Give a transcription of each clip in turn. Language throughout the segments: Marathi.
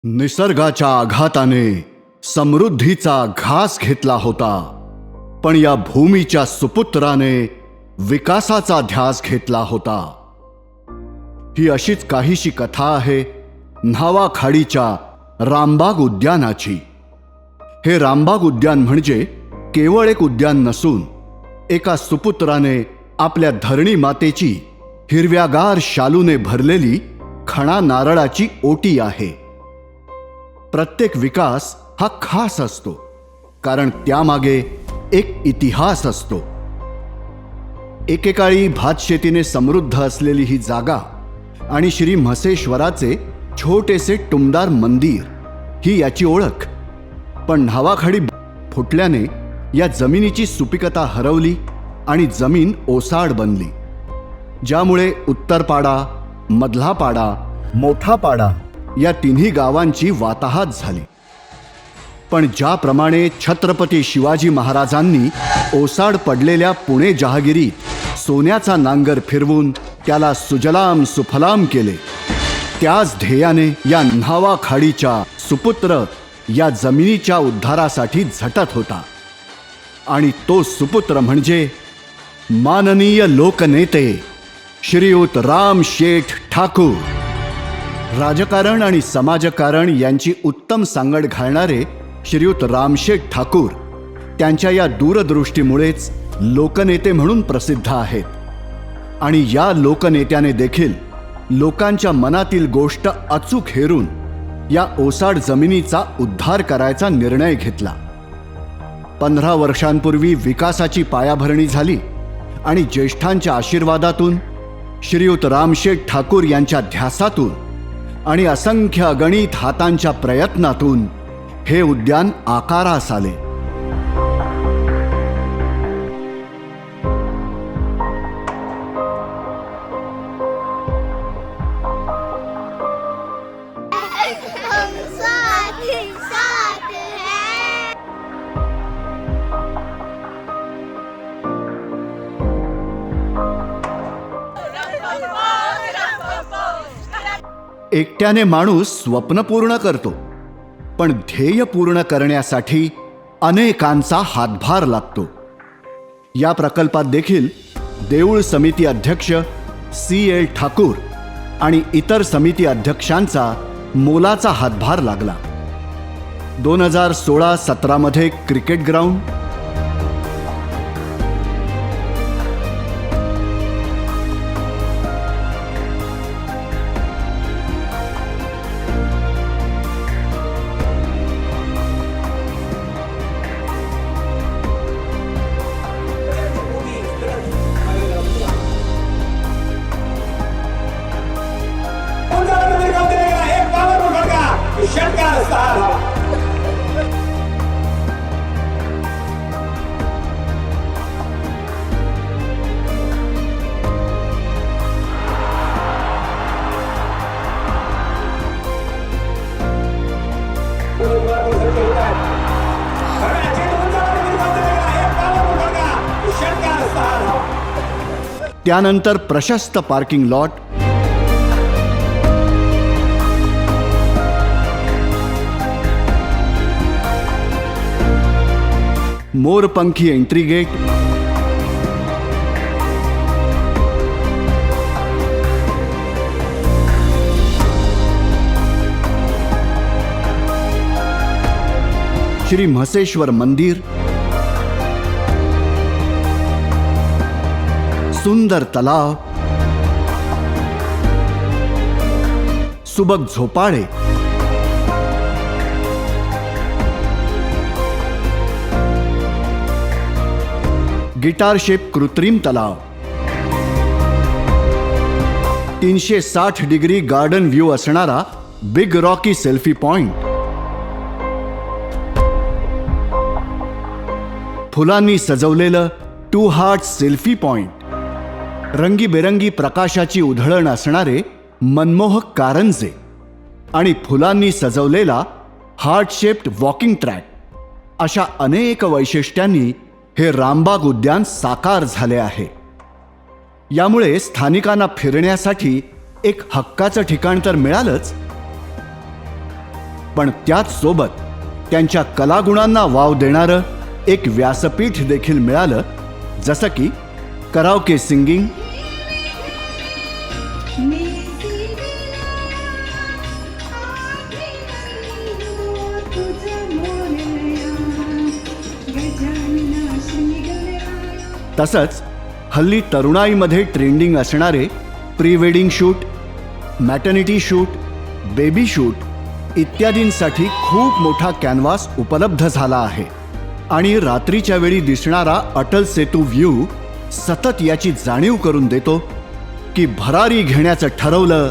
निसर्गाच्या आघाताने समृद्धीचा घास घेतला होता, पण या भूमीच्या सुपुत्राने विकासाचा ध्यास घेतला होता. ही अशीच काहीशी कथा आहे न्हावा खाडीच्या रामबाग उद्यानाची. हे रामबाग उद्यान म्हणजे केवळ एक उद्यान नसून एका सुपुत्राने आपल्या धरणी मातेची हिरव्यागार शालूने भरलेली खणा नारळाची ओटी आहे. प्रत्येक विकास हा खास असतो, कारण त्यामागे एक इतिहास असतो. एकेकाळी भातशेतीने समृद्ध असलेली ही जागा आणि श्री म्हसेश्वराचे छोटेसे टुमदार मंदिर ही याची ओळख. पण न्हावाखाडी फुटल्याने या जमिनीची सुपिकता हरवली आणि जमीन ओसाड बनली, ज्यामुळे उत्तरपाडा, मधला पाडा, मोठा पाडा या तिन्ही गावांची वाताहात झाली. पण ज्याप्रमाणे छत्रपती शिवाजी महाराजांनी ओसाड पडलेल्या पुणे जहागिरीत सोन्याचा नांगर फिरवून त्याला सुजलाम सुफलाम केले, त्याच ध्येयाने या न्हावा खाडीच्या सुपुत्र या जमिनीच्या उद्धारासाठी झटत होता. आणि तो सुपुत्र म्हणजे माननीय लोकनेते श्रीयुत राम शेठ ठाकूर. राजकारण आणि समाजकारण यांची उत्तम सांगड घालणारे श्रीयुत रामशेठ ठाकूर त्यांच्या या दूरदृष्टीमुळेच लोकनेते म्हणून प्रसिद्ध आहेत. आणि या लोकनेत्याने देखील लोकांच्या मनातील गोष्ट अचूक हेरून या ओसाड जमिनीचा उद्धार करायचा निर्णय घेतला. 15 वर्षांपूर्वी विकासाची पायाभरणी झाली आणि ज्येष्ठांच्या आशीर्वादातून, श्रीयुत रामशेठ ठाकूर यांच्या ध्यासातून आणि असंख्य अगणित हातांच्या प्रयत्नातून हे उद्यान आकारास आले. एकट्याने माणूस स्वप्न पूर्ण करतो, पण ध्येय पूर्ण करण्यासाठी अनेकांचा हातभार लागतो. या प्रकल्पात देखील देऊळ समिती अध्यक्ष CL ठाकूर आणि इतर समिती अध्यक्षांचा मोलाचा हातभार लागला. 2016-17 मध्ये क्रिकेट ग्राउंड, 'त्यानंतर प्रशस्त पार्किंग लॉट, मोरपंखी एंट्री गेट, श्री म्हसेश्वर मंदिर, सुंदर तलाव, सुबक झोपाळे, गिटार शेप कृत्रिम तलाव, 360 डिग्री गार्डन व्ह्यू असणारा बिग रॉकी सेल्फी पॉइंट, फुलांनी सजवलेलं 2 हार्ट सेल्फी पॉइंट, रंगीबेरंगी प्रकाशाची उधळण असणारे मनमोहक कारंजे आणि फुलांनी सजवलेला हार्ट शेप्ड वॉकिंग ट्रॅक, अशा अनेक वैशिष्ट्यांनी हे रामबाग उद्यान साकार झाले आहे. यामुळे स्थानिकांना फिरण्यासाठी एक हक्काचं ठिकाण तर मिळालंच, पण त्याच सोबत त्यांच्या कलागुणांना वाव देणारं एक व्यासपीठ देखील मिळालं, जसं की कराओके सिंगिंग, तसंच हल्ली तरुणाईमध्ये ट्रेंडिंग असणारे pre wedding shoot, maternity shoot, baby shoot इत्यादींसाठी खूप मोठा कॅनव्हास उपलब्ध झाला आहे. आणि रात्रीच्या वेळी दिसणारा अटल सेतू व्ह्यू सतत याची जाणीव करून देतो की भरारी घेण्याचं ठरवलं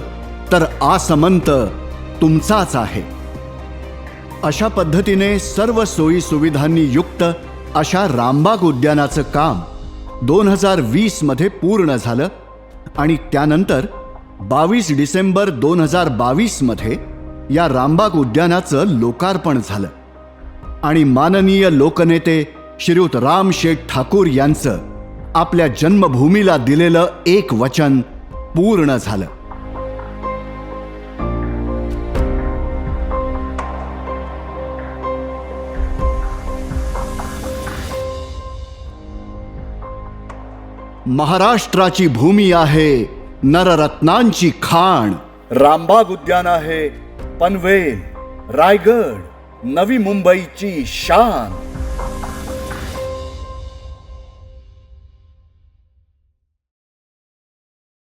तर आसमंत तुमचाच आहे. अशा पद्धतीने सर्व सोयी सुविधांनी युक्त अशा रामबाग उद्यानाचं काम 2020 मध्ये पूर्ण झालं आणि त्यानंतर 22 डिसेंबर 2022 मध्ये या रामबाग उद्यानाचं लोकार्पण झालं आणि माननीय लोकनेते श्रीयुत राम शेठ ठाकूर यांचं आपल्या जन्मभूमीला दिलेलं एक वचन पूर्ण झालं. महाराष्ट्राची भूमी आहे नररत्नांची खाण. रामबाग उद्यान आहे पनवेल, रायगड, नवी मुंबईची शान.